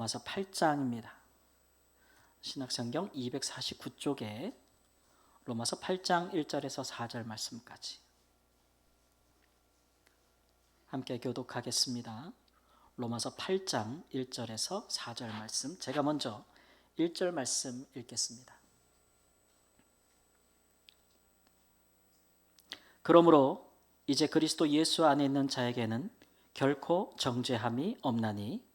로마서 8장입니다. 신약성경 249쪽에 로마서 8장 1절에서 4절 말씀까지 함께 교독하겠습니다. 로마서 8장 1절에서 4절 말씀, 제가 먼저 1절 말씀 읽겠습니다. 그러므로 이제 그리스도 예수 안에 있는 자에게는 결코 정죄함이 없나니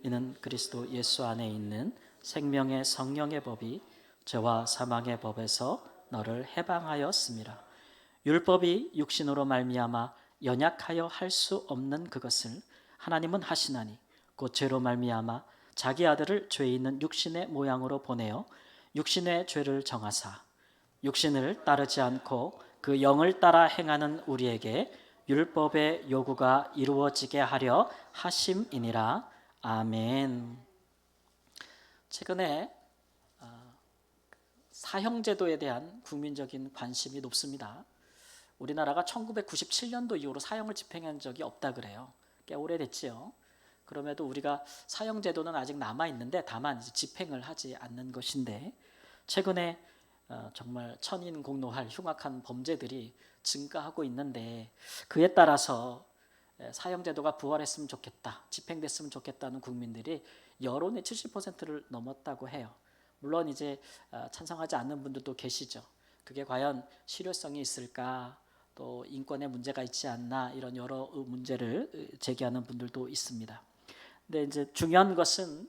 이는 그리스도 예수 안에 있는 생명의 성령의 법이 죄와 사망의 법에서 너를 해방하였습니다. 율법이 육신으로 말미암아 연약하여 할 수 없는 그것을 하나님은 하시나니 곧 죄로 말미암아 자기 아들을 죄 있는 육신의 모양으로 보내어 육신의 죄를 정하사 육신을 따르지 않고 그 영을 따라 행하는 우리에게 율법의 요구가 이루어지게 하려 하심이니라. 아멘. 최근에 사형제도에 대한 국민적인 관심이 높습니다. 우리나라가 1997년도 이후로 사형을 집행한 적이 없다 그래요. 꽤 오래됐지요. 그럼에도 우리가 사형제도는 아직 남아있는데 다만 집행을 하지 않는 것인데, 최근에 정말 천인공노할 흉악한 범죄들이 증가하고 있는데, 그에 따라서 사형제도가 부활했으면 좋겠다, 집행됐으면 좋겠다는 국민들이 여론의 70%를 넘었다고 해요. 물론 이제 찬성하지 않는 분들도 계시죠. 그게 과연 실효성이 있을까, 또 인권에 문제가 있지 않나, 이런 여러 문제를 제기하는 분들도 있습니다. 근데 이제 중요한 것은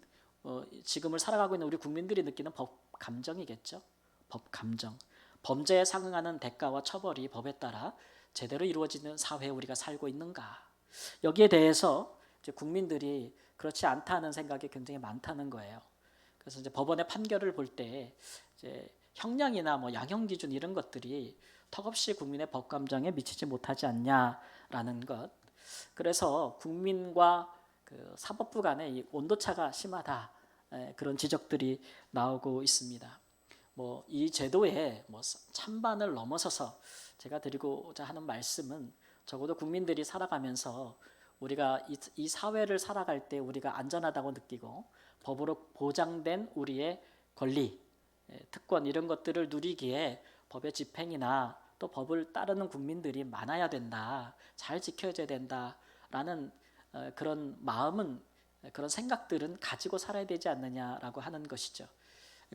지금을 살아가고 있는 우리 국민들이 느끼는 법 감정이겠죠. 법 감정. 범죄에 상응하는 대가와 처벌이 법에 따라 제대로 이루어지는 사회에 우리가 살고 있는가. 여기에 대해서 이제 국민들이 그렇지 않다는 생각이 굉장히 많다는 거예요. 그래서 이제 법원의 판결을 볼 때 이제 형량이나 뭐 양형 기준 이런 것들이 턱없이 국민의 법 감정에 미치지 못하지 않냐라는 것. 그래서 국민과 그 사법부 간의 이 온도차가 심하다, 그런 지적들이 나오고 있습니다. 뭐 이 제도에 뭐 찬반을 넘어서서 제가 드리고자 하는 말씀은, 적어도 국민들이 살아가면서 우리가 이 사회를 살아갈 때 우리가 안전하다고 느끼고 법으로 보장된 우리의 권리, 특권 이런 것들을 누리기에 법의 집행이나 또 법을 따르는 국민들이 많아야 된다, 잘 지켜져야 된다라는 그런 마음은, 그런 생각들은 가지고 살아야 되지 않느냐라고 하는 것이죠.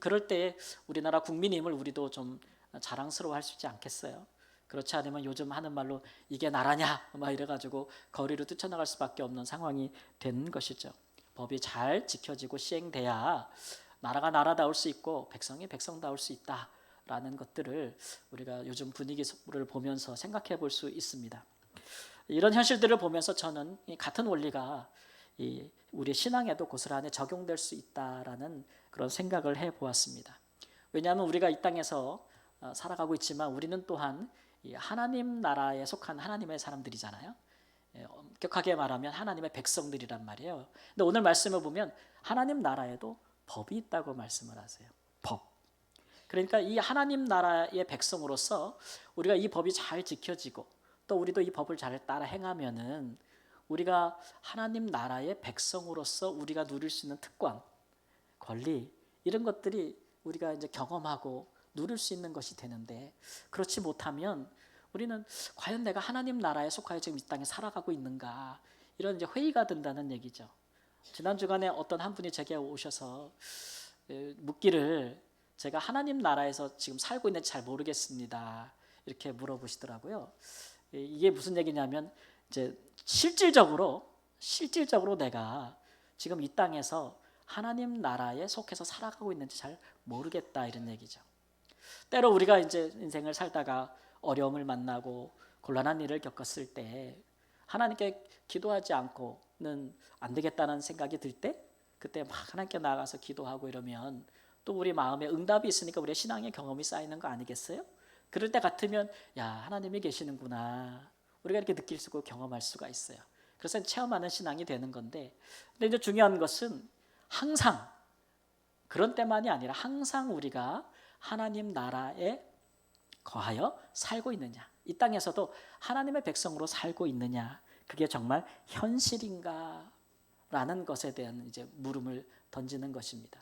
그럴 때 우리나라 국민임을 우리도 좀 자랑스러워할 수 있지 않겠어요? 그렇지 않으면 요즘 하는 말로 이게 나라냐 막 이래가지고 거리로 뛰쳐나갈 수밖에 없는 상황이 된 것이죠. 법이 잘 지켜지고 시행돼야 나라가 나라다울 수 있고 백성이 백성다울 수 있다라는 것들을 우리가 요즘 분위기를 보면서 생각해 볼 수 있습니다. 이런 현실들을 보면서 저는 같은 원리가 우리 신앙에도 고스란히 적용될 수 있다라는 그런 생각을 해보았습니다. 왜냐하면 우리가 이 땅에서 살아가고 있지만 우리는 또한 하나님 나라에 속한 하나님의 사람들이잖아요. 엄격하게 말하면 하나님의 백성들이란 말이에요. 근데 오늘 말씀을 보면 하나님 나라에도 법이 있다고 말씀을 하세요. 법. 그러니까 이 하나님 나라의 백성으로서 우리가 이 법이 잘 지켜지고 또 우리도 이 법을 잘 따라 행하면은 우리가 하나님 나라의 백성으로서 우리가 누릴 수 있는 특권, 권리 이런 것들이 우리가 이제 경험하고 누릴 수 있는 것이 되는데, 그렇지 못하면 우리는 과연 내가 하나님 나라에 속하여 지금 이 땅에 살아가고 있는가, 이런 이제 회의가 든다는 얘기죠. 지난 주간에 어떤 한 분이 제게 오셔서 묻기를, 제가 하나님 나라에서 지금 살고 있는지 잘 모르겠습니다, 이렇게 물어보시더라고요. 이게 무슨 얘기냐면 이제 실질적으로 내가 지금 이 땅에서 하나님 나라에 속해서 살아가고 있는지 잘 모르겠다, 이런 얘기죠. 때로 우리가 이제 인생을 살다가 어려움을 만나고 곤란한 일을 겪었을 때 하나님께 기도하지 않고는 안 되겠다는 생각이 들 때, 그때 막 하나님께 나아가서 기도하고 이러면 또 우리 마음에 응답이 있으니까 우리의 신앙의 경험이 쌓이는 거 아니겠어요? 그럴 때 같으면 야, 하나님이 계시는구나, 우리가 이렇게 느낄 수 있고 경험할 수가 있어요. 그래서 체험하는 신앙이 되는 건데, 근데 이제 중요한 것은 항상 그런 때만이 아니라 항상 우리가 하나님 나라에 거하여 살고 있느냐, 이 땅에서도 하나님의 백성으로 살고 있느냐, 그게 정말 현실인가 라는 것에 대한 이제 물음을 던지는 것입니다.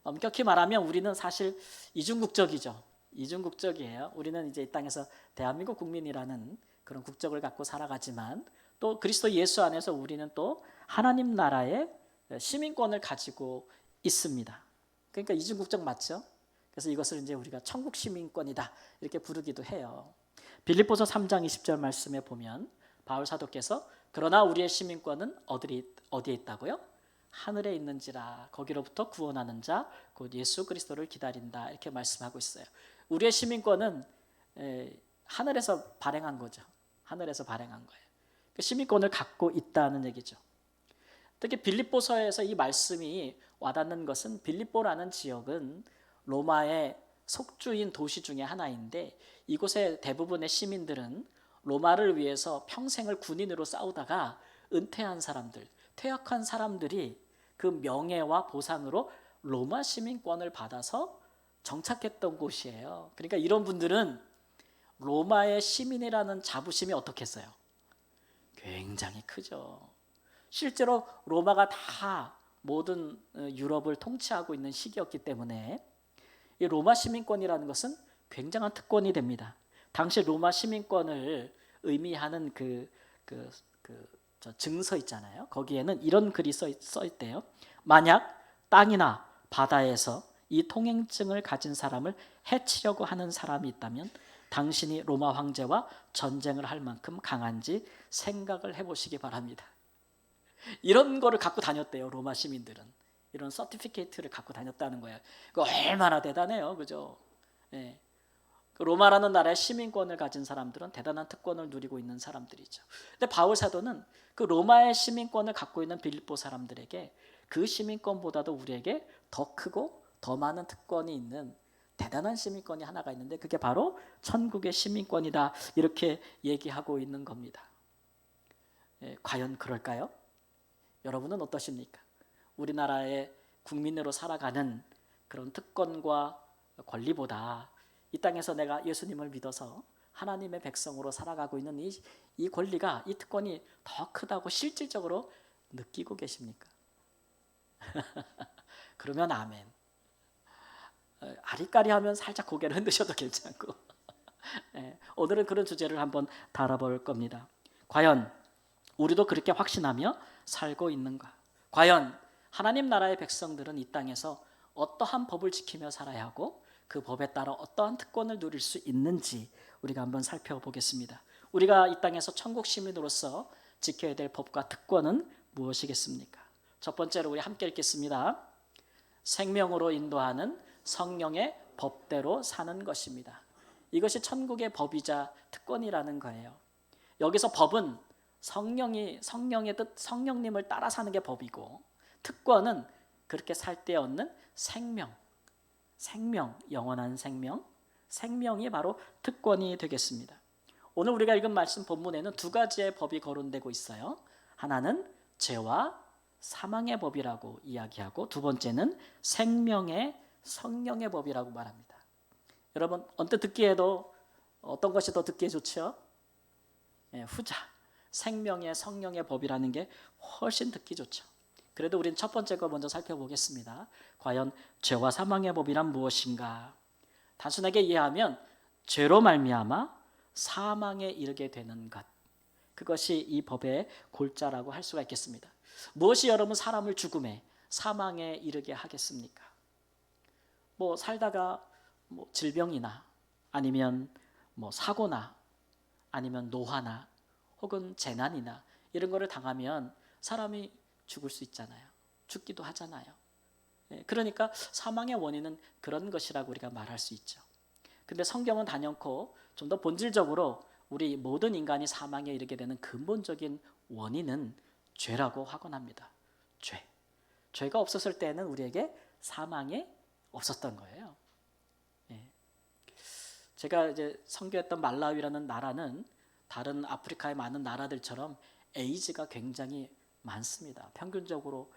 엄격히 말하면 우리는 사실 이중국적이죠. 이중국적이에요. 우리는 이제 이 땅에서 대한민국 국민이라는 그런 국적을 갖고 살아가지만 또 그리스도 예수 안에서 우리는 또 하나님 나라의 시민권을 가지고 있습니다. 그러니까 이중국적 맞죠? 그래서 이것을 이제 우리가 천국 시민권이다 이렇게 부르기도 해요. 빌립보서 3장 20절 말씀에 보면 바울 사도께서 그러나 우리의 시민권은 어디에 있다고요? 하늘에 있는지라 거기로부터 구원하는 자 곧 예수 그리스도를 기다린다 이렇게 말씀하고 있어요. 우리의 시민권은 하늘에서 발행한 거죠. 하늘에서 발행한 거예요. 그 시민권을 갖고 있다는 얘기죠. 특히 빌립보서에서 이 말씀이 와닿는 것은 빌립보라는 지역은 로마의 속주인 도시 중에 하나인데 이곳의 대부분의 시민들은 로마를 위해서 평생을 군인으로 싸우다가 은퇴한 사람들, 퇴역한 사람들이 그 명예와 보상으로 로마 시민권을 받아서 정착했던 곳이에요. 그러니까 이런 분들은 로마의 시민이라는 자부심이 어떻겠어요? 굉장히 크죠. 실제로 로마가 다 모든 유럽을 통치하고 있는 시기였기 때문에 이 로마 시민권이라는 것은 굉장한 특권이 됩니다. 당시 로마 시민권을 의미하는 저 증서 있잖아요. 거기에는 이런 글이 써 있대요. 만약 땅이나 바다에서 이 통행증을 가진 사람을 해치려고 하는 사람이 있다면 당신이 로마 황제와 전쟁을 할 만큼 강한지 생각을 해보시기 바랍니다. 이런 거를 갖고 다녔대요. 로마 시민들은. 이런 서티피케이트를 갖고 다녔다는 거예요. 그 얼마나 대단해요. 그죠? 예. 로마라는 나라의 시민권을 가진 사람들은 대단한 특권을 누리고 있는 사람들이죠. 근데 바울 사도는 그 로마의 시민권을 갖고 있는 빌립보 사람들에게 그 시민권보다도 우리에게 더 크고 더 많은 특권이 있는 대단한 시민권이 하나가 있는데 그게 바로 천국의 시민권이다 이렇게 얘기하고 있는 겁니다. 과연 그럴까요? 여러분은 어떠십니까? 우리나라의 국민으로 살아가는 그런 특권과 권리보다 이 땅에서 내가 예수님을 믿어서 하나님의 백성으로 살아가고 있는 이 권리가, 이 특권이 더 크다고 실질적으로 느끼고 계십니까? 그러면 아멘. 아리까리하면 살짝 고개를 흔드셔도 괜찮고 오늘은 그런 주제를 한번 다뤄볼 겁니다. 과연 우리도 그렇게 확신하며 살고 있는가? 과연 하나님 나라의 백성들은 이 땅에서 어떠한 법을 지키며 살아야 하고 그 법에 따라 어떠한 특권을 누릴 수 있는지 우리가 한번 살펴보겠습니다. 우리가 이 땅에서 천국 시민으로서 지켜야 될 법과 특권은 무엇이겠습니까? 첫 번째로 우리 함께 읽겠습니다. 생명으로 인도하는 성령의 법대로 사는 것입니다. 이것이 천국의 법이자 특권이라는 거예요. 여기서 법은 성령의 뜻, 성령님을 따라 사는 게 법이고 특권은 그렇게 살 때 얻는 생명, 영원한 생명이 바로 특권이 되겠습니다. 오늘 우리가 읽은 말씀 본문에는 두 가지의 법이 거론되고 있어요. 하나는 죄와 사망의 법이라고 이야기하고 두 번째는 생명의 성령의 법이라고 말합니다. 여러분 언뜻 듣기에도 어떤 것이 더 듣기에 좋죠? 후자, 생명의 성령의 법이라는 게 훨씬 듣기 좋죠. 그래도 우리는 첫 번째 거 먼저 살펴보겠습니다. 과연 죄와 사망의 법이란 무엇인가? 단순하게 이해하면 죄로 말미암아 사망에 이르게 되는 것, 그것이 이 법의 골자라고 할 수가 있겠습니다. 무엇이 여러분 사람을 죽음에, 사망에 이르게 하겠습니까? 살다가 질병이나 아니면 사고나 아니면 노화나 혹은 재난이나 이런 거를 당하면 사람이 죽을 수 있잖아요. 죽기도 하잖아요. 그러니까 사망의 원인은 그런 것이라고 우리가 말할 수 있죠. 근데 성경은 단연코 좀 더 본질적으로 우리 모든 인간이 사망에 이르게 되는 근본적인 원인은 죄라고 하곤 합니다. 죄가 없었을 때는 우리에게 사망이 없었던 거예요. 제가 이제 선교했던 말라위라는 나라는 다른 아프리카의 많은 나라들처럼 에이즈가 굉장히 많습니다. 평균적으로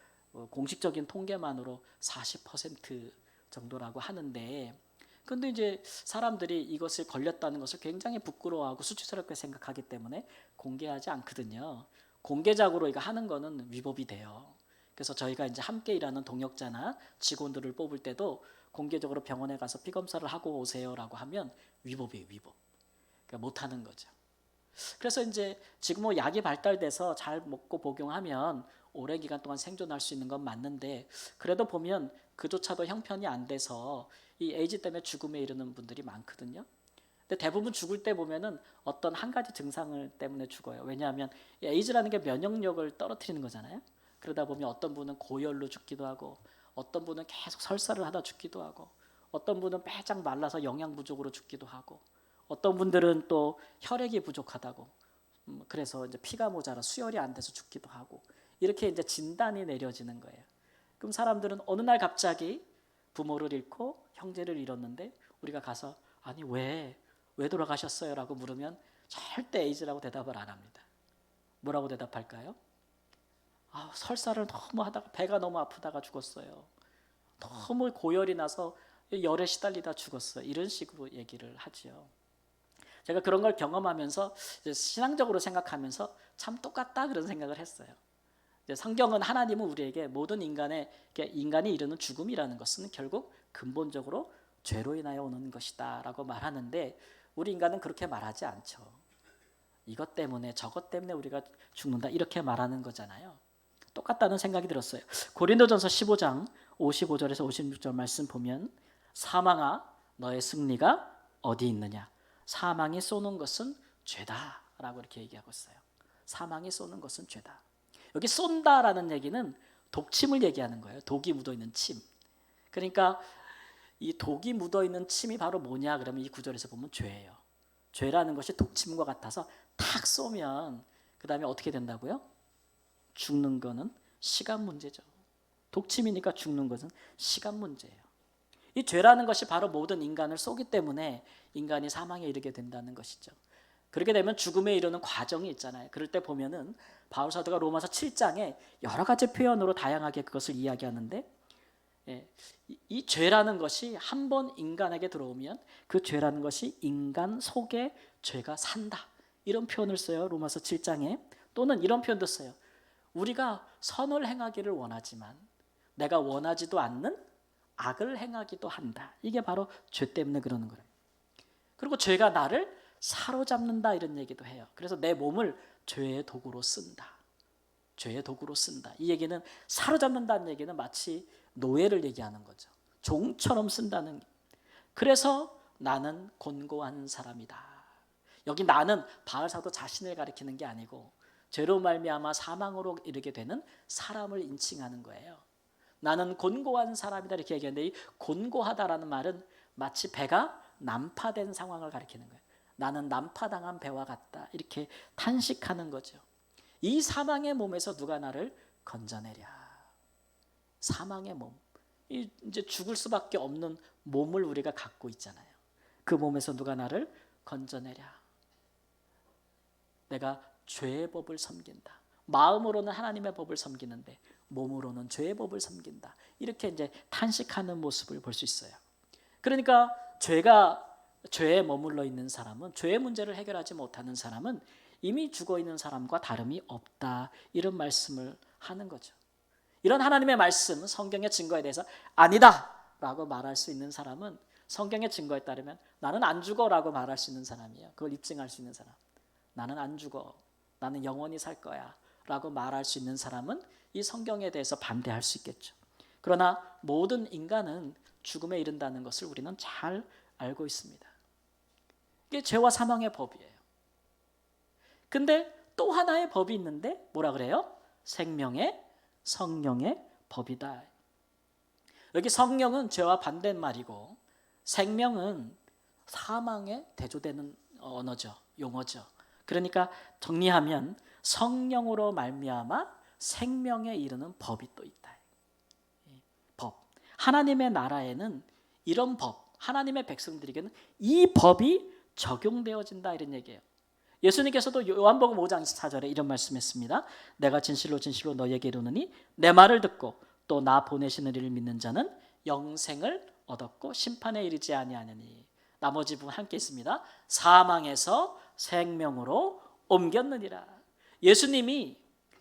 공식적인 통계만으로 40% 정도라고 하는데, 근데 이제 사람들이 이것을 걸렸다는 것을 굉장히 부끄러워하고 수치스럽게 생각하기 때문에 공개하지 않거든요. 공개적으로 이거 하는 거는 위법이 돼요. 그래서 저희가 이제 함께 일하는 동역자나 직원들을 뽑을 때도 공개적으로 병원에 가서 피 검사를 하고 오세요라고 하면 위법이에요, 위법. 그러니까 못 하는 거죠. 그래서 이제 지금 뭐 약이 발달돼서 잘 먹고 복용하면 오랜 기간 동안 생존할 수 있는 건 맞는데, 그래도 보면 그조차도 형편이 안 돼서 이 에이즈 때문에 죽음에 이르는 분들이 많거든요. 근데 대부분 죽을 때 보면은 어떤 한 가지 증상을 때문에 죽어요. 왜냐하면 이 에이즈라는 게 면역력을 떨어뜨리는 거잖아요. 그러다 보면 어떤 분은 고열로 죽기도 하고, 어떤 분은 계속 설사를 하다 죽기도 하고, 어떤 분은 빼짝 말라서 영양 부족으로 죽기도 하고, 어떤 분들은 또 혈액이 부족하다고, 그래서 이제 피가 모자라 수혈이 안 돼서 죽기도 하고, 이렇게 이제 진단이 내려지는 거예요. 그럼 사람들은 어느 날 갑자기 부모를 잃고 형제를 잃었는데 우리가 가서 아니 왜 돌아가셨어요? 라고 물으면 절대 에이즈라고 대답을 안 합니다. 뭐라고 대답할까요? 설사를 너무 하다가 배가 너무 아프다가 죽었어요. 너무 고열이 나서 열에 시달리다 죽었어요. 이런 식으로 얘기를 하죠. 제가 그런 걸 경험하면서 신앙적으로 생각하면서 참 똑같다 그런 생각을 했어요. 성경은, 하나님은 우리에게 모든 인간이 이르는 죽음이라는 것은 결국 근본적으로 죄로 인하여 오는 것이다 라고 말하는데, 우리 인간은 그렇게 말하지 않죠. 이것 때문에 저것 때문에 우리가 죽는다 이렇게 말하는 거잖아요. 똑같다는 생각이 들었어요. 고린도전서 15장 55절에서 56절 말씀 보면, 사망아 너의 승리가 어디 있느냐, 사망이 쏘는 것은 죄다 라고 이렇게 얘기하고 있어요. 사망이 쏘는 것은 죄다. 여기 쏜다라는 얘기는 독침을 얘기하는 거예요. 독이 묻어있는 침. 그러니까 이 독이 묻어있는 침이 바로 뭐냐 그러면 이 구절에서 보면 죄예요. 죄라는 것이 독침과 같아서 탁 쏘면 그 다음에 어떻게 된다고요? 죽는 거는 시간 문제죠. 독침이니까 죽는 것은 시간 문제예요. 이 죄라는 것이 바로 모든 인간을 쏘기 때문에 인간이 사망에 이르게 된다는 것이죠. 그렇게 되면 죽음에 이르는 과정이 있잖아요. 그럴 때 보면은 바울 사도가 로마서 7장에 여러 가지 표현으로 다양하게 그것을 이야기하는데, 이 죄라는 것이 한 번 인간에게 들어오면 그 죄라는 것이 인간 속에 죄가 산다, 이런 표현을 써요. 로마서 7장에. 또는 이런 표현도 써요. 우리가 선을 행하기를 원하지만 내가 원하지도 않는 악을 행하기도 한다. 이게 바로 죄 때문에 그러는 거예요. 그리고 죄가 나를 사로잡는다 이런 얘기도 해요. 그래서 내 몸을 죄의 도구로 쓴다. 죄의 도구로 쓴다. 이 얘기는, 사로잡는다는 얘기는 마치 노예를 얘기하는 거죠. 종처럼 쓴다는. 그래서 나는 곤고한 사람이다. 여기 나는 바울 사도 자신을 가리키는 게 아니고 죄로 말미암아 사망으로 이르게 되는 사람을 인칭하는 거예요. 나는 곤고한 사람이다 이렇게 얘기하는데, 이 곤고하다라는 말은 마치 배가 난파된 상황을 가리키는 거예요. 나는 난파당한 배와 같다 이렇게 탄식하는 거죠. 이 사망의 몸에서 누가 나를 건져내랴. 사망의 몸, 이제 죽을 수밖에 없는 몸을 우리가 갖고 있잖아요. 그 몸에서 누가 나를 건져내랴. 내가 죄의 법을 섬긴다. 마음으로는 하나님의 법을 섬기는데 몸으로는 죄의 법을 섬긴다. 이렇게 이제 탄식하는 모습을 볼 수 있어요. 그러니까 죄에 머물러 있는 사람은, 죄의 문제를 해결하지 못하는 사람은 이미 죽어 있는 사람과 다름이 없다, 이런 말씀을 하는 거죠. 이런 하나님의 말씀, 성경의 증거에 대해서 아니다 라고 말할 수 있는 사람은, 성경의 증거에 따르면 나는 안 죽어 라고 말할 수 있는 사람이에요. 그걸 입증할 수 있는 사람. 나는 안 죽어, 나는 영원히 살 거야 라고 말할 수 있는 사람은 이 성경에 대해서 반대할 수 있겠죠. 그러나 모든 인간은 죽음에 이른다는 것을 우리는 잘 알고 있습니다. 이게 죄와 사망의 법이에요. 근데 또 하나의 법이 있는데 뭐라 그래요? 생명의, 성령의 법이다. 여기 성령은 죄와 반대말이고 생명은 사망에 대조되는 언어죠, 용어죠. 그러니까 정리하면 성령으로 말미암아 생명에 이르는 법이 또 있다. 법. 하나님의 나라에는 이런 법, 하나님의 백성들에게는 이 법이 적용되어진다 이런 얘기예요. 예수님께서도 요한복음 5장 24절에 이런 말씀했습니다. 내가 진실로 진실로 너희에게 이르노니 내 말을 듣고 또 나 보내시는 이를 믿는 자는 영생을 얻었고 심판에 이르지 아니하느니. 나머지 부분 함께 있습니다. 사망에서 생명으로 옮겼느니라. 예수님이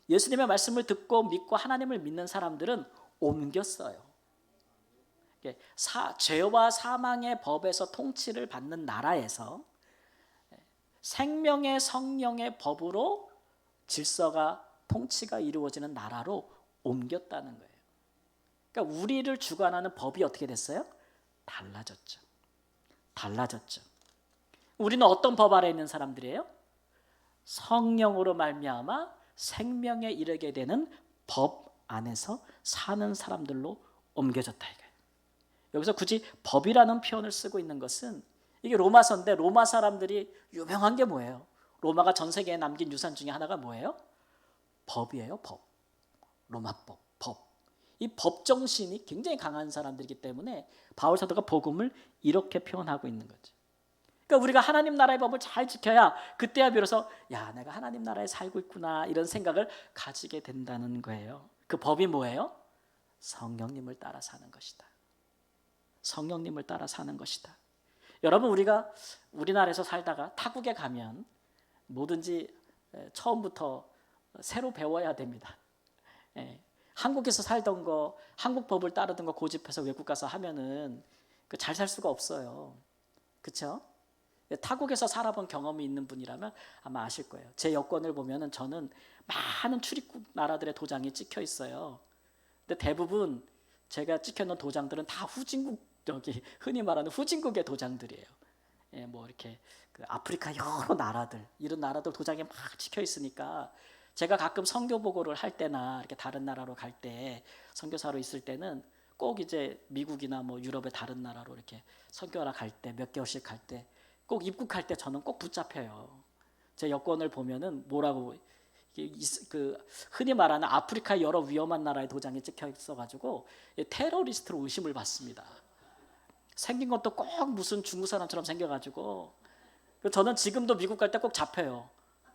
예수님의 말씀을 듣고 믿고 하나님을 믿는 사람들은 옮겼어요. 죄와 사망의 법에서 통치를 받는 나라에서 생명의 성령의 법으로 질서가 통치가 이루어지는 나라로 옮겼다는 거예요. 그러니까 우리를 주관하는 법이 어떻게 됐어요? 달라졌죠. 달라졌죠. 우리는 어떤 법 아래 있는 사람들이에요? 성령으로 말미암아 생명에 이르게 되는 법 안에서 사는 사람들로 옮겨졌다 이거예요. 여기서 굳이 법이라는 표현을 쓰고 있는 것은 이게 로마서인데 로마 사람들이 유명한 게 뭐예요? 로마가 전 세계에 남긴 유산 중에 하나가 뭐예요? 법이에요. 법. 로마법. 법. 이 법 정신이 굉장히 강한 사람들이기 때문에 바울 사도가 복음을 이렇게 표현하고 있는 거죠. 그러니까 우리가 하나님 나라의 법을 잘 지켜야 그때야 비로소 야 내가 하나님 나라에 살고 있구나 이런 생각을 가지게 된다는 거예요. 그 법이 뭐예요? 성령님을 따라 사는 것이다. 성령님을 따라 사는 것이다. 여러분 우리가 우리나라에서 살다가 타국에 가면 뭐든지 처음부터 새로 배워야 됩니다. 한국에서 살던 거 한국 법을 따르던 거 고집해서 외국 가서 하면은 잘 살 수가 없어요. 그렇죠? 타국에서 살아본 경험이 있는 분이라면 아마 아실 거예요. 제 여권을 보면은 저는 많은 출입국 나라들의 도장이 찍혀 있어요. 근데 대부분 제가 찍혀있는 도장들은 다 후진국 여기 흔히 말하는 후진국의 도장들이에요. 뭐 이렇게 그 아프리카 여러 나라들 이런 나라들 도장이 막 찍혀 있으니까 제가 가끔 선교 보고를 할 때나 이렇게 다른 나라로 갈 때 선교사로 있을 때는 꼭 이제 미국이나 뭐 유럽의 다른 나라로 이렇게 선교하러 갈 때 몇 개월씩 갈 때 꼭 입국할 때 저는 꼭 붙잡혀요. 제 여권을 보면은 뭐라고 그 흔히 말하는 아프리카 여러 위험한 나라의 도장이 찍혀 있어가지고 테러리스트로 의심을 받습니다. 생긴 것도 꼭 무슨 중국 사람처럼 생겨가지고 저는 지금도 미국 갈 때 꼭 잡혀요.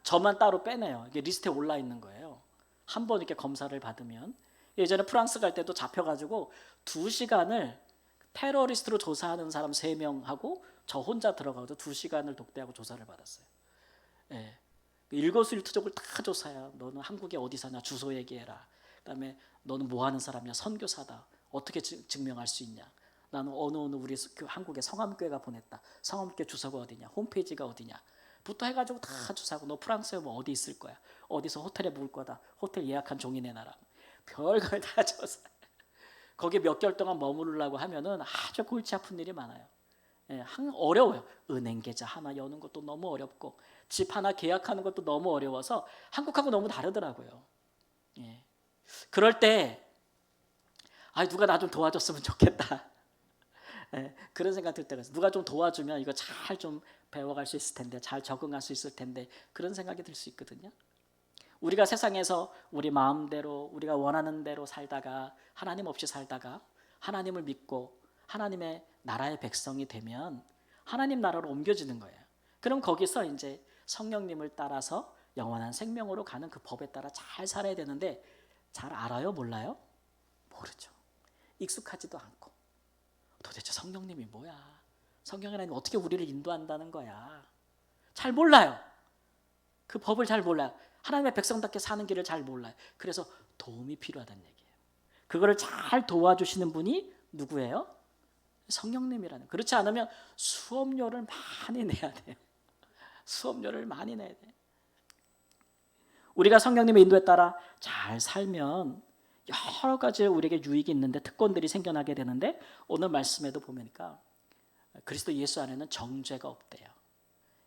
저만 따로 빼내요. 이게 리스트에 올라 있는 거예요. 한 번 이렇게 검사를 받으면 예전에 프랑스 갈 때도 잡혀가지고 2시간을 테러리스트로 조사하는 사람 3명하고 저 혼자 들어가서 2시간을 독대하고 조사를 받았어요. 일거수일투족을 다 조사해요. 너는 한국에 어디 사냐 주소 얘기해라. 그다음에 너는 뭐 하는 사람이냐 선교사다. 어떻게 증명할 수 있냐. 나는 어느 우리 한국의 성함교회가 보냈다. 성함교회 주소가 어디냐 홈페이지가 어디냐 부터 해가지고 다 조사하고 너 프랑스에 뭐 어디 있을 거야. 어디서 호텔에 묵을 거다. 호텔 예약한 종이 내놔라. 별걸 다 조사. 거기 몇 개월 동안 머무르려고 하면은 아주 골치 아픈 일이 많아요. 어려워요. 은행 계좌 하나 여는 것도 너무 어렵고 집 하나 계약하는 것도 너무 어려워서 한국하고 너무 다르더라고요. 그럴 때 누가 나 좀 도와줬으면 좋겠다. 그런 생각 들 때가 있어요. 누가 좀 도와주면 이거 잘 좀 배워갈 수 있을 텐데 잘 적응할 수 있을 텐데 그런 생각이 들 수 있거든요. 우리가 세상에서 우리 마음대로 우리가 원하는 대로 살다가 하나님 없이 살다가 하나님을 믿고 하나님의 나라의 백성이 되면 하나님 나라로 옮겨지는 거예요. 그럼 거기서 이제 성령님을 따라서 영원한 생명으로 가는 그 법에 따라 잘 살아야 되는데 잘 알아요? 몰라요? 모르죠. 익숙하지도 않고 도대체 성령님이 뭐야? 성령 하나님 어떻게 우리를 인도한다는 거야? 잘 몰라요. 그 법을 잘 몰라요. 하나님의 백성답게 사는 길을 잘 몰라요. 그래서 도움이 필요하다는 얘기예요. 그거를 잘 도와주시는 분이 누구예요? 성령님이라는. 그렇지 않으면 수업료를 많이 내야 돼요. 수업료를 많이 내야 돼요. 우리가 성령님의 인도에 따라 잘 살면 여러 가지 우리에게 유익이 있는데 특권들이 생겨나게 되는데 오늘 말씀에도 보니까 그리스도 예수 안에는 정죄가 없대요.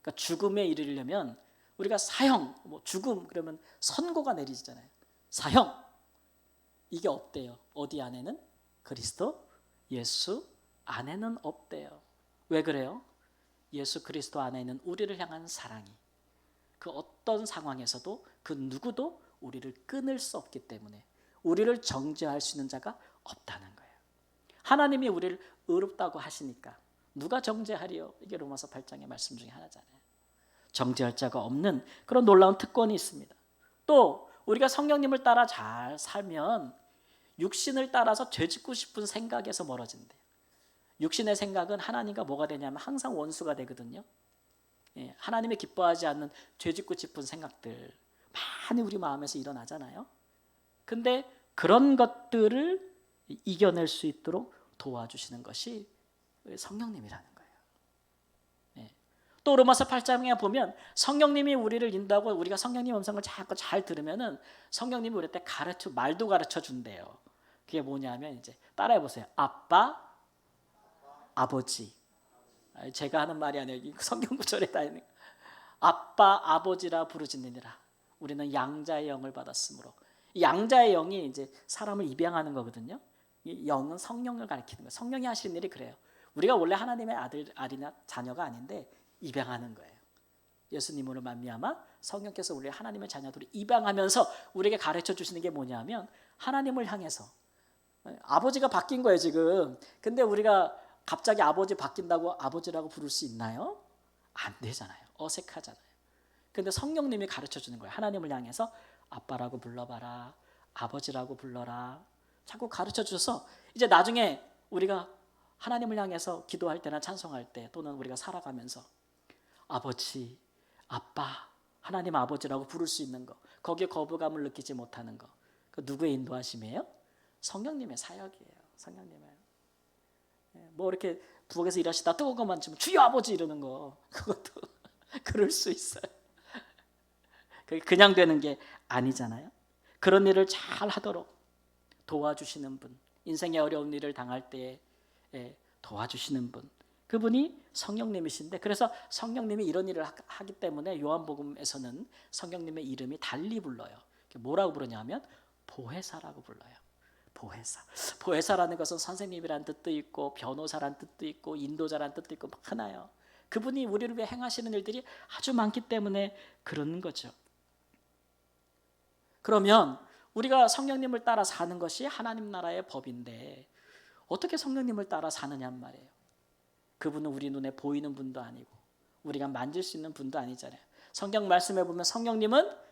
그러니까 죽음에 이르려면 우리가 사형, 죽음 그러면 선고가 내리잖아요. 사형 이게 없대요. 어디 안에는? 그리스도 예수 안에는 없대요. 왜 그래요? 예수 그리스도 안에 있는 우리를 향한 사랑이 그 어떤 상황에서도 그 누구도 우리를 끊을 수 없기 때문에 우리를 정죄할 수 있는 자가 없다는 거예요. 하나님이 우리를 의롭다고 하시니까 누가 정죄하리요? 이게 로마서 8장의 말씀 중에 하나잖아요. 정죄할 자가 없는 그런 놀라운 특권이 있습니다. 또 우리가 성령님을 따라 잘 살면 육신을 따라서 죄짓고 싶은 생각에서 멀어진대요. 육신의 생각은 하나님과 뭐가 되냐면 항상 원수가 되거든요. 하나님이 기뻐하지 않는 죄짓고 싶은 생각들 많이 우리 마음에서 일어나잖아요. 근데 그런 것들을 이겨낼 수 있도록 도와주시는 것이 성령님이라는 거예요. 네. 또 로마서 8장에 보면 성령님이 우리를 인도하고 우리가 성령님 음성을 자꾸 잘 들으면은 성령님이 우리한테 말도 가르쳐 준대요. 그게 뭐냐면 이제 따라해 보세요. 아빠, 아버지. 제가 하는 말이 아니에요. 성경 구절에 다 있는 거예요. 아빠, 아버지라 부르짖느니라. 우리는 양자의 영을 받았으므로. 이 양자의 영이 이제 사람을 입양하는 거거든요. 이 영은 성령을 가리키는 거예요. 성령이 하시는 일이 그래요. 우리가 원래 하나님의 아들이나 자녀가 아닌데 입양하는 거예요. 예수님으로 말미암아 성령께서 우리 하나님의 자녀들을 입양하면서 우리에게 가르쳐 주시는 게 뭐냐면 하나님을 향해서 아버지가 바뀐 거예요 지금. 근데 우리가 갑자기 아버지 바뀐다고 아버지라고 부를 수 있나요? 안 되잖아요. 어색하잖아요. 근데 성령님이 가르쳐 주는 거예요. 하나님을 향해서 아빠라고 불러봐라, 아버지라고 불러라. 자꾸 가르쳐 주셔서 이제 나중에 우리가 하나님을 향해서 기도할 때나 찬송할 때 또는 우리가 살아가면서 아버지, 아빠, 하나님 아버지라고 부를 수 있는 거, 거기에 거부감을 느끼지 못하는 거, 그 누구의 인도하심이에요? 성령님의 사역이에요. 성령님의. 뭐 이렇게 부엌에서 일하시다 뜨거운 것만 주면 주여 아버지 이러는 거, 그것도 그럴 수 있어요. 그게 그냥 되는 게 아니잖아요. 그런 일을 잘 하도록 도와주시는 분, 인생의 어려운 일을 당할 때 도와주시는 분, 그분이 성령님이신데, 그래서 성령님이 이런 일을 하기 때문에 요한복음에서는 성령님의 이름이 달리 불러요. 뭐라고 부르냐면 보혜사라고 불러요. 보혜사. 보혜사라는 것은 선생님이란 뜻도 있고 변호사란 뜻도 있고 인도자란 뜻도 있고 많아요. 그분이 우리를 위해 행하시는 일들이 아주 많기 때문에 그런 거죠. 그러면 우리가 성령님을 따라 사는 것이 하나님 나라의 법인데 어떻게 성령님을 따라 사느냔 말이에요. 그분은 우리 눈에 보이는 분도 아니고 우리가 만질 수 있는 분도 아니잖아요. 성경 말씀에 보면 성령님은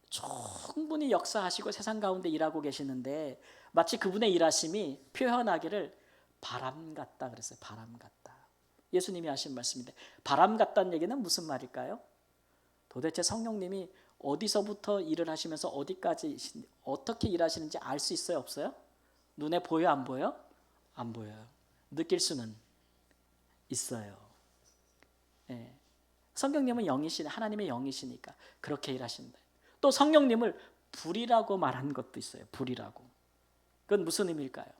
충분히 역사하시고 세상 가운데 일하고 계시는데 마치 그분의 일하심이 표현하기를 바람 같다 그랬어요. 바람 같다. 예수님이 하신 말씀인데 바람 같다는 얘기는 무슨 말일까요? 도대체 성령님이 어디서부터 일을 하시면서 어디까지 어떻게 일하시는지 알 수 있어요? 없어요? 눈에 보여 안 보여? 안 보여요. 느낄 수는 있어요. 네. 성령님은 영이시네. 하나님의 영이시니까 그렇게 일하신다. 또 성령님을 불이라고 말한 것도 있어요. 불이라고. 그건 무슨 의미일까요?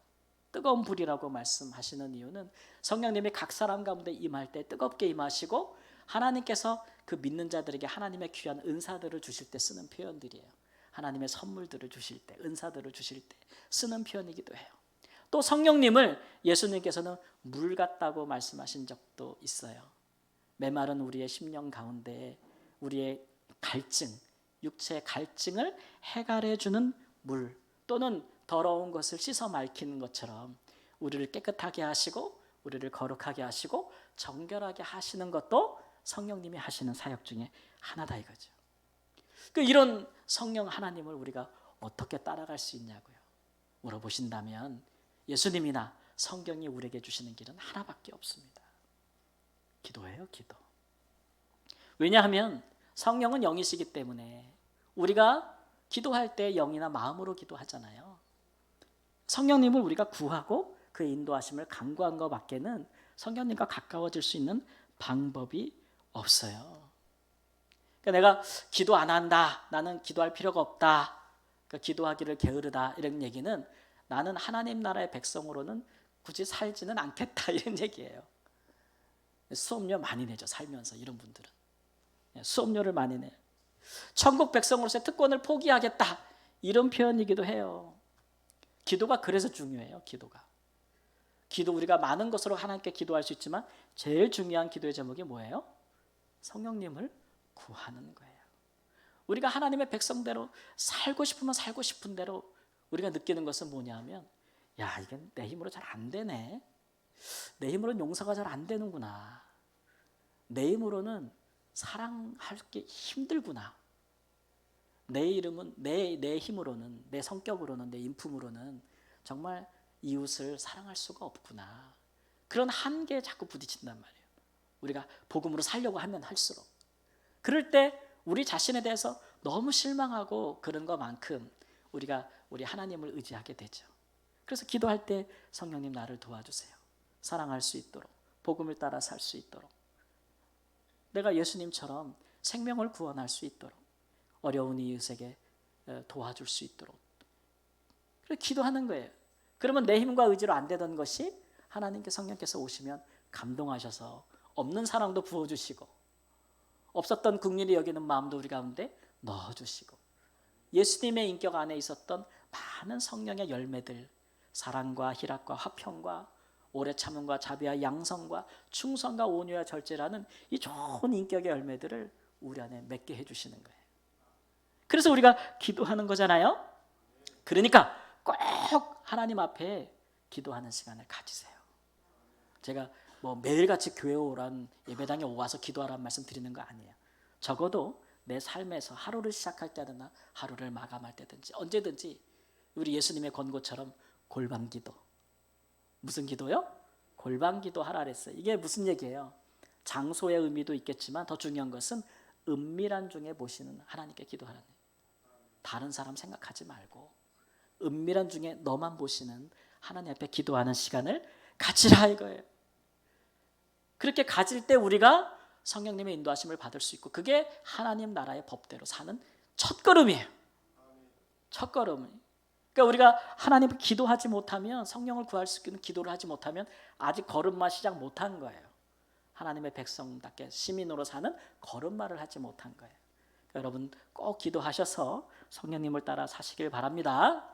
뜨거운 불이라고 말씀하시는 이유는 성령님이 각 사람 가운데 임할 때 뜨겁게 임하시고 하나님께서 그 믿는 자들에게 하나님의 귀한 은사들을 주실 때 쓰는 표현들이에요. 하나님의 선물들을 주실 때, 은사들을 주실 때 쓰는 표현이기도 해요. 또 성령님을 예수님께서는 물 같다고 말씀하신 적도 있어요. 메마른 우리의 심령 가운데 우리의 갈증, 육체의 갈증을 해갈해 주는 물, 또는 더러운 것을 씻어 맑히는 것처럼 우리를 깨끗하게 하시고 우리를 거룩하게 하시고 정결하게 하시는 것도 성령님이 하시는 사역 중에 하나다 이거죠. 이런 성령 하나님을 우리가 어떻게 따라갈 수 있냐고요. 물어보신다면 예수님이나 성경이 우리에게 주시는 길은 하나밖에 없습니다. 기도예요, 기도. 왜냐하면 성령은 영이시기 때문에 우리가 기도할 때 영이나 마음으로 기도하잖아요. 성령님을 우리가 구하고 그의 인도하심을 간구한 것밖에는 성령님과 가까워질 수 있는 방법이 없어요. 그러니까 내가 기도 안 한다, 나는 기도할 필요가 없다, 그러니까 기도하기를 게으르다 이런 얘기는 나는 하나님 나라의 백성으로는 굳이 살지는 않겠다 이런 얘기예요. 수업료 많이 내죠. 살면서 이런 분들은 수업료를 많이 내요. 천국 백성으로서의 특권을 포기하겠다 이런 표현이기도 해요. 기도가 그래서 중요해요. 기도 우리가 많은 것으로 하나님께 기도할 수 있지만 제일 중요한 기도의 제목이 뭐예요? 성령님을 구하는 거예요. 우리가 하나님의 백성대로 살고 싶으면 살고 싶은 대로 우리가 느끼는 것은 뭐냐면 야, 이건 내 힘으로 잘 안 되네. 내 힘으로는 용서가 잘 안 되는구나. 내 힘으로는 사랑할 게 힘들구나. 내 힘으로는, 내 성격으로는, 내 인품으로는 정말 이웃을 사랑할 수가 없구나. 그런 한계에 자꾸 부딪힌단 말이에요. 우리가 복음으로 살려고 하면 할수록. 그럴 때 우리 자신에 대해서 너무 실망하고 그런 것만큼 우리가 우리 하나님을 의지하게 되죠. 그래서 기도할 때 성령님 나를 도와주세요. 사랑할 수 있도록, 복음을 따라 살 수 있도록, 내가 예수님처럼 생명을 구원할 수 있도록, 어려운 이웃에게 도와줄 수 있도록 그렇게 기도하는 거예요. 그러면 내 힘과 의지로 안 되던 것이 하나님께 성령께서 오시면 감동하셔서 없는 사랑도 부어주시고 없었던 긍휼히 여기는 마음도 우리 가운데 넣어주시고 예수님의 인격 안에 있었던 많은 성령의 열매들, 사랑과 희락과 화평과 오래 참음과 자비와 양성과 충성과 온유와 절제라는 이 좋은 인격의 열매들을 우리 안에 맺게 해주시는 거예요. 그래서 우리가 기도하는 거잖아요. 그러니까 꼭 하나님 앞에 기도하는 시간을 가지세요. 제가 뭐 매일같이 교회 오란, 예배당에 와서 기도하라는 말씀 드리는 거 아니에요. 적어도 내 삶에서 하루를 시작할 때나 하루를 마감할 때든지 언제든지 우리 예수님의 권고처럼 골방기도. 무슨 기도요? 골방기도 하라 그랬어요. 이게 무슨 얘기예요? 장소의 의미도 있겠지만 더 중요한 것은 은밀한 중에 보시는 하나님께 기도하라는 거예요. 다른 사람 생각하지 말고 은밀한 중에 너만 보시는 하나님 앞에 기도하는 시간을 가지라 이거예요. 그렇게 가질 때 우리가 성령님의 인도하심을 받을 수 있고 그게 하나님 나라의 법대로 사는 첫걸음이에요. 첫걸음. 그러니까 우리가 하나님을 기도하지 못하면, 성령을 구할 수 있는 기도를 하지 못하면 아직 걸음마 시작 못한 거예요. 하나님의 백성답게 시민으로 사는 걸음마를 하지 못한 거예요. 그러니까 여러분 꼭 기도하셔서 성령님을 따라 사시길 바랍니다.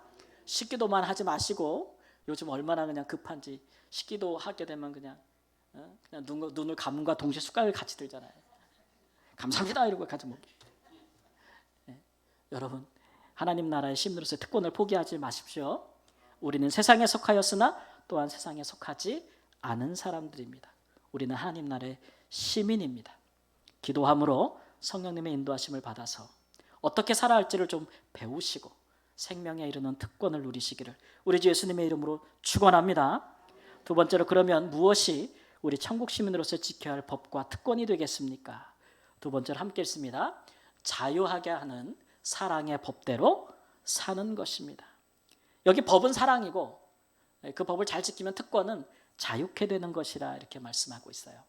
식기도만 하지 마시고, 요즘 얼마나 그냥 급한지 식기도 하게 되면 그냥 눈을 감음과 동시에 숟가락을 같이 들잖아요. 감사합니다 이러고 같이 먹기. 네. 여러분 하나님 나라의 시민으로서의 특권을 포기하지 마십시오. 우리는 세상에 속하였으나 또한 세상에 속하지 않은 사람들입니다. 우리는 하나님 나라의 시민입니다. 기도함으로 성령님의 인도하심을 받아서 어떻게 살아야 할지를 좀 배우시고 생명에 이르는 특권을 누리시기를 우리 주 예수님의 이름으로 축원합니다. 두 번째로, 그러면 무엇이 우리 천국 시민으로서 지켜야 할 법과 특권이 되겠습니까? 두 번째로 함께 읽습니다. 자유하게 하는 사랑의 법대로 사는 것입니다. 여기 법은 사랑이고 그 법을 잘 지키면 특권은 자유케 되는 것이라 이렇게 말씀하고 있어요.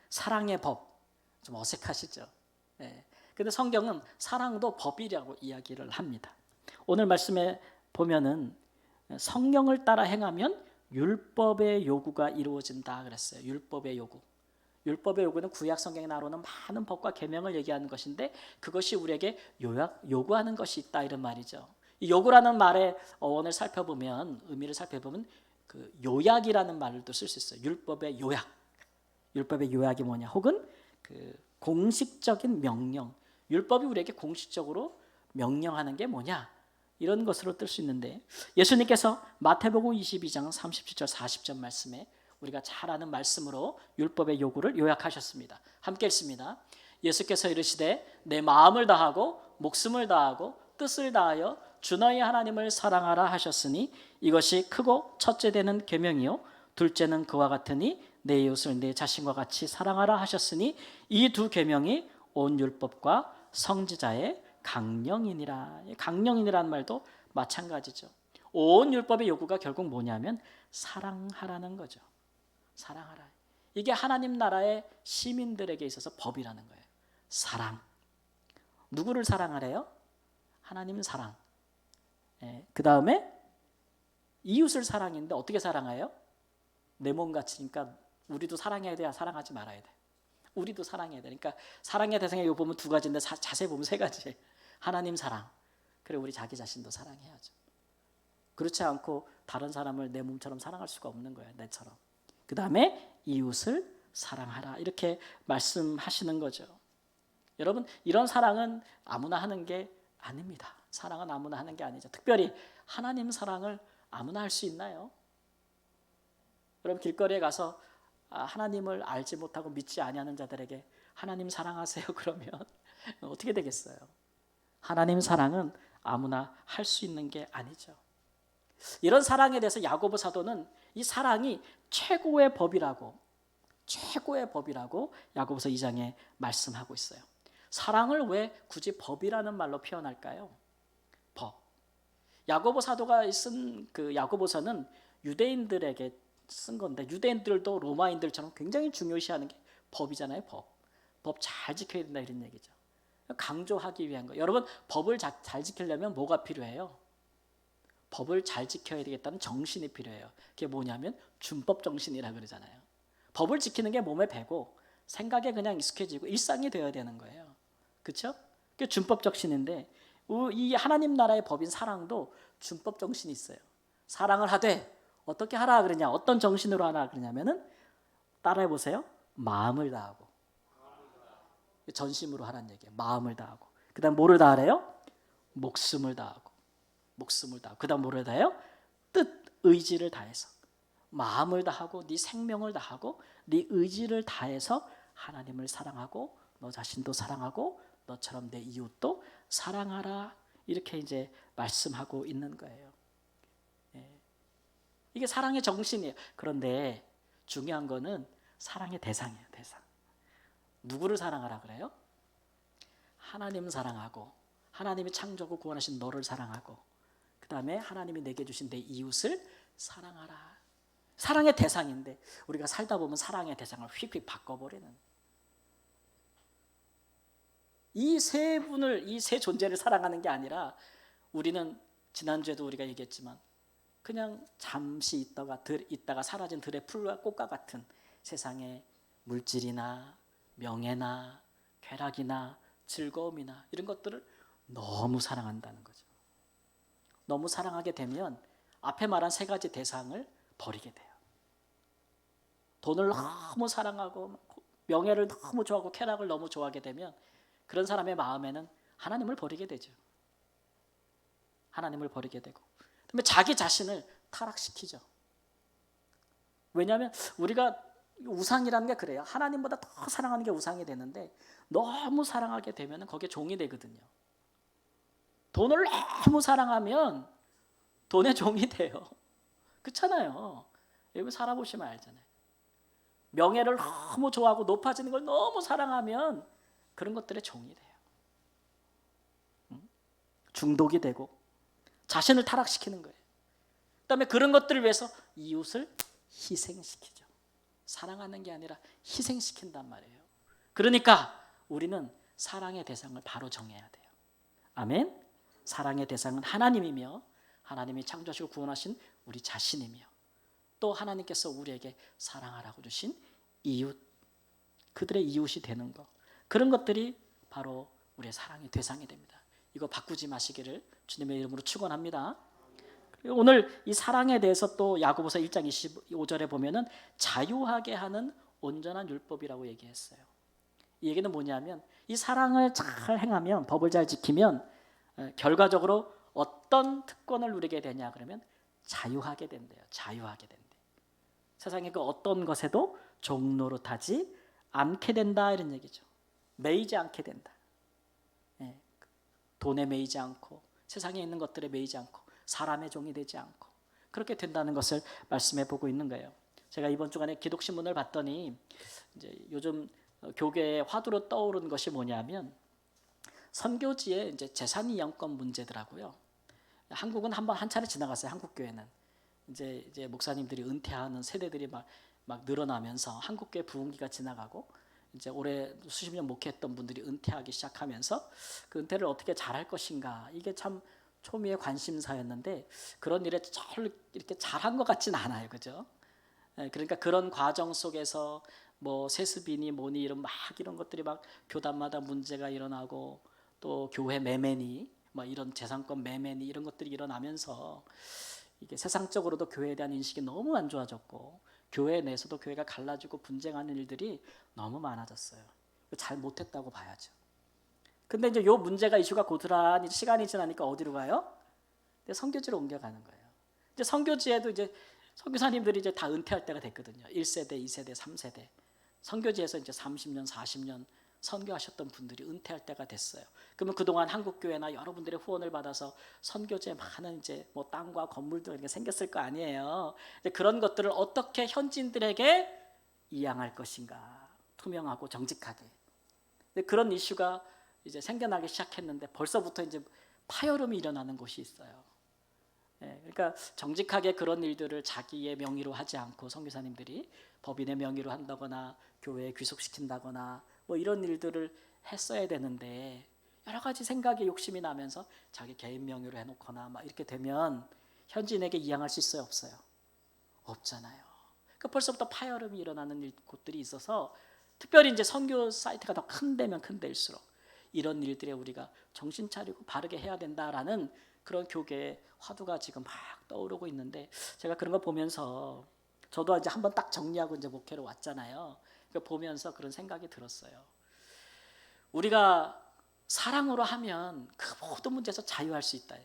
사랑의 법, 좀 어색하시죠? 근데 성경은 사랑도 법이라고 이야기를 합니다. 오늘 말씀에 보면은 성령을 따라 행하면 율법의 요구가 이루어진다 그랬어요. 율법의 요구. 율법의 요구는 구약 성경에 나오는 많은 법과 계명을 얘기하는 것인데 그것이 우리에게 요구하는 것이 있다 이런 말이죠. 이 요구라는 말의 어원을 살펴보면, 의미를 살펴보면 그 요약이라는 말도 쓸 수 있어요. 율법의 요약. 율법의 요약이 뭐냐? 혹은 그 공식적인 명령. 율법이 우리에게 공식적으로 명령하는 게 뭐냐? 이런 것으로 뜰 수 있는데, 예수님께서 마태복음 22장 37절 40절 말씀에 우리가 잘 아는 말씀으로 율법의 요구를 요약하셨습니다. 함께 읽습니다. 예수께서 이르시되 내 마음을 다하고 목숨을 다하고 뜻을 다하여 주 너희 하나님을 사랑하라 하셨으니 이것이 크고 첫째 되는 계명이요 둘째는 그와 같으니 내 이웃을 내 자신과 같이 사랑하라 하셨으니 이 두 계명이 온 율법과 성지자의 강령이니라. 강령이라는 말도 마찬가지죠. 온 율법의 요구가 결국 뭐냐면 사랑하라는 거죠. 사랑하라. 이게 하나님 나라의 시민들에게 있어서 법이라는 거예요. 사랑. 누구를 사랑하래요? 하나님 사랑. 그 다음에 이웃을 사랑인데 어떻게 사랑해요? 내 몸같이니까 우리도 사랑해야 돼야 사랑하지 말아야 돼. 우리도 사랑해야 돼. 그러니까 사랑의 대상에 요 보면 두 가지인데 자세히 보면 세 가지. 하나님 사랑. 그리고 우리 자기 자신도 사랑해야죠. 그렇지 않고 다른 사람을 내 몸처럼 사랑할 수가 없는 거예요. 내처럼. 그 다음에 이웃을 사랑하라. 이렇게 말씀하시는 거죠. 여러분 이런 사랑은 아무나 하는 게 아닙니다. 사랑은 아무나 하는 게 아니죠. 특별히 하나님 사랑을 아무나 할 수 있나요? 여러분 길거리에 가서 하나님을 알지 못하고 믿지 아니하는 자들에게 하나님 사랑하세요 그러면 어떻게 되겠어요? 하나님 사랑은 아무나 할 수 있는 게 아니죠. 이런 사랑에 대해서 야고보 사도는 이 사랑이 최고의 법이라고 야고보서 2장에 말씀하고 있어요. 사랑을 왜 굳이 법이라는 말로 표현할까요? 법. 야고보 사도가 쓴 그 야고보서는 유대인들에게 쓴 건데 유대인들도 로마인들처럼 굉장히 중요시하는 게 법이잖아요. 법 잘 지켜야 된다 이런 얘기죠. 강조하기 위한 거. 여러분 법을 잘 지키려면 뭐가 필요해요? 법을 잘 지켜야 되겠다는 정신이 필요해요. 그게 뭐냐면 준법 정신이라 그러잖아요. 법을 지키는 게 몸에 배고 생각에 그냥 익숙해지고 일상이 되어야 되는 거예요. 그렇죠? 그게 준법 정신인데 이 하나님 나라의 법인 사랑도 준법 정신이 있어요. 사랑을 하되 어떻게 하라 그러냐? 어떤 정신으로 하라 그러냐면은 따라해 보세요. 마음을 다하고 전심으로 하라는 얘기예요. 마음을 다하고. 그다음 뭐를 다하래요? 목숨을 다하고. 그다음 뭐를 다해요? 뜻, 의지를 다해서. 마음을 다하고 네 생명을 다하고 네 의지를 다해서 하나님을 사랑하고 너 자신도 사랑하고 너처럼 내 이웃도 사랑하라. 이렇게 이제 말씀하고 있는 거예요. 이게 사랑의 정신이에요. 그런데 중요한 거는 사랑의 대상이에요. 대상. 누구를 사랑하라 그래요? 하나님 사랑하고 하나님이 창조하고 구원하신 너를 사랑하고 그 다음에 하나님이 내게 주신 내 이웃을 사랑하라. 사랑의 대상인데 우리가 살다 보면 사랑의 대상을 휙휙 바꿔버리는 이 세 존재를 사랑하는 게 아니라 우리는 지난주에도 우리가 얘기했지만 그냥 잠시 있다가 사라진 들의 풀과 꽃과 같은 세상의 물질이나 명예나 쾌락이나 즐거움이나 이런 것들을 너무 사랑한다는 거죠. 너무 사랑하게 되면 앞에 말한 세 가지 대상을 버리게 돼요. 돈을 너무 사랑하고 명예를 너무 좋아하고 쾌락을 너무 좋아하게 되면 그런 사람의 마음에는 하나님을 버리게 되죠. 하나님을 버리게 되고 그다음에 자기 자신을 타락시키죠. 왜냐하면 우리가 우상이라는 게 그래요. 하나님보다 더 사랑하는 게 우상이 되는데 너무 사랑하게 되면 거기에 종이 되거든요. 돈을 너무 사랑하면 돈의 종이 돼요. 그렇잖아요. 여기 살아보시면 알잖아요. 명예를 너무 좋아하고 높아지는 걸 너무 사랑하면 그런 것들의 종이 돼요. 중독이 되고 자신을 타락시키는 거예요. 그다음에 그런 것들을 위해서 이웃을 희생시키죠. 사랑하는 게 아니라 희생시킨단 말이에요. 그러니까 우리는 사랑의 대상을 바로 정해야 돼요. 아멘. 사랑의 대상은 하나님이며 하나님이 창조하시고 구원하신 우리 자신이며 또 하나님께서 우리에게 사랑하라고 주신 이웃, 그들의 이웃이 되는 것, 그런 것들이 바로 우리의 사랑의 대상이 됩니다. 이거 바꾸지 마시기를 주님의 이름으로 축원합니다. 오늘 이 사랑에 대해서 또 야고보서 1장 25절에 보면은 자유하게 하는 온전한 율법이라고 얘기했어요. 이 얘기는 뭐냐면 이 사랑을 잘 행하면 법을 잘 지키면 결과적으로 어떤 특권을 누리게 되냐 그러면 자유하게 된대요. 자유하게 된대. 세상의 그 어떤 것에도 종노릇하지 않게 된다 이런 얘기죠. 매이지 않게 된다. 돈에 매이지 않고 세상에 있는 것들에 매이지 않고 사람의 종이 되지 않고 그렇게 된다는 것을 말씀해 보고 있는 거예요. 제가 이번 주간에 기독신문을 봤더니 이제 요즘 교계의 화두로 떠오른 것이 뭐냐면 선교지의 이제 재산 이양권 문제더라고요. 한국은 한 차례 지나갔어요. 한국 교회는 이제 목사님들이 은퇴하는 세대들이 막 늘어나면서 한국교회 부흥기가 지나가고 이제 올해 수십 년 목회했던 분들이 은퇴하기 시작하면서 그 은퇴를 어떻게 잘할 것인가 이게 참 초미의 관심사였는데 그런 일에 이렇게 잘한 것 같지는 않아요, 그죠? 그러니까 그런 과정 속에서 뭐 세습이니 뭐니 이런 것들이 막 교단마다 문제가 일어나고 또 교회 매매니 뭐 이런 재산권 매매니 이런 것들이 일어나면서 이게 세상적으로도 교회에 대한 인식이 너무 안 좋아졌고 교회 내에서도 교회가 갈라지고 분쟁하는 일들이 너무 많아졌어요. 잘 못했다고 봐야죠. 근데 이제 요 문제가 이슈가 고스란히 시간이 지나니까 어디로 가요? 선교지로 옮겨가는 거예요. 이제 선교지에도 이제 선교사님들이 이제 다 은퇴할 때가 됐거든요. 1세대, 2세대, 3세대. 선교지에서 이제 30년, 40년 선교하셨던 분들이 은퇴할 때가 됐어요. 그러면 그동안 한국교회나 여러분들의 후원을 받아서 선교지에 많은 이제 뭐 땅과 건물들 이렇게 생겼을 거 아니에요. 이제 그런 것들을 어떻게 현지인들에게 이양할 것인가, 투명하고 정직하게. 그런 이슈가 이제 생겨나기 시작했는데 벌써부터 이제 파열음이 일어나는 곳이 있어요. 그러니까 정직하게 그런 일들을 자기의 명의로 하지 않고 선교사님들이 법인의 명의로 한다거나 교회에 귀속시킨다거나 뭐 이런 일들을 했어야 되는데 여러 가지 생각에 욕심이 나면서 자기 개인 명의로 해놓거나 막 이렇게 되면 현지인에게 이양할 수 있어요, 없어요? 없잖아요. 그러니까 벌써부터 파열음이 일어나는 곳들이 있어서 특별히 이제 선교 사이트가 더 큰 데면 큰 데일수록 이런 일들에 우리가 정신 차리고 바르게 해야 된다라는 그런 교계의 화두가 지금 막 떠오르고 있는데 제가 그런 거 보면서 저도 이제 한번 딱 정리하고 이제 목회로 왔잖아요. 그러니까 보면서 그런 생각이 들었어요. 우리가 사랑으로 하면 그 모든 문제에서 자유할 수 있다.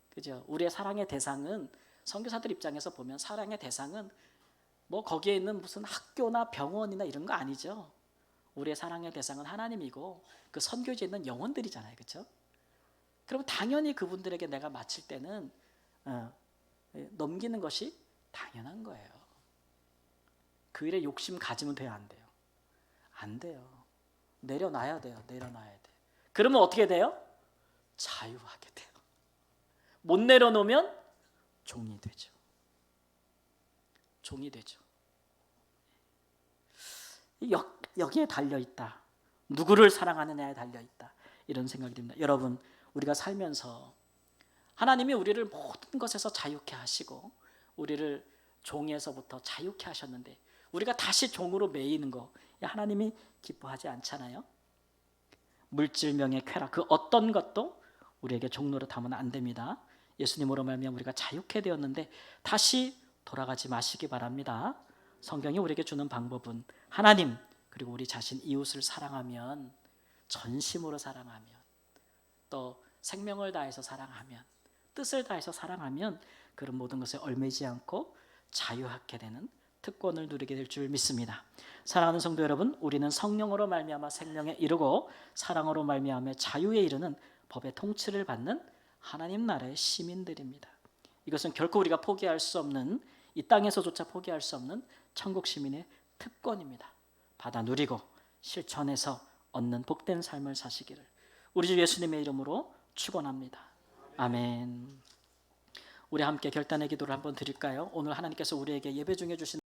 그죠? 우리의 사랑의 대상은 선교사들 입장에서 보면 사랑의 대상은 뭐 거기에 있는 무슨 학교나 병원이나 이런 거 아니죠. 우리의 사랑의 대상은 하나님이고 그 선교지에 있는 영혼들이잖아요. 그렇죠? 그럼 당연히 그분들에게 내가 바칠 때는 넘기는 것이 당연한 거예요. 그 일에 욕심 가지면 돼요, 안 돼요? 안 돼요. 내려놔야 돼요. 내려놔야 돼. 그러면 어떻게 돼요? 자유하게 돼요. 못 내려놓으면 종이 되죠. 종이 되죠. 여기에 달려있다. 누구를 사랑하느냐에 달려있다. 이런 생각이 듭니다. 여러분, 우리가 살면서 하나님이 우리를 모든 것에서 자유케 하시고 우리를 종에서부터 자유케 하셨는데 우리가 다시 종으로 매이는 거 하나님이 기뻐하지 않잖아요. 물질명예 쾌락 그 어떤 것도 우리에게 종로로 담으면 안 됩니다. 예수님으로 말미암아 우리가 자유케 되었는데 다시 돌아가지 마시기 바랍니다. 성경이 우리에게 주는 방법은 하나님 그리고 우리 자신 이웃을 사랑하면 전심으로 사랑하면 또 생명을 다해서 사랑하면 뜻을 다해서 사랑하면 그런 모든 것에 얽매이지 않고 자유하게 되는 특권을 누리게 될 줄 믿습니다. 사랑하는 성도 여러분, 우리는 성령으로 말미암아 생명에 이르고 사랑으로 말미암아 자유에 이르는 법의 통치를 받는 하나님 나라의 시민들입니다. 이것은 결코 우리가 포기할 수 없는 이 땅에서조차 포기할 수 없는 천국 시민의 특권입니다. 받아 누리고 실천해서 얻는 복된 삶을 사시기를 우리 주 예수님의 이름으로 축원합니다. 아멘. 우리 함께 결단의 기도를 한번 드릴까요? 오늘 하나님께서 우리에게 예배 중에 주신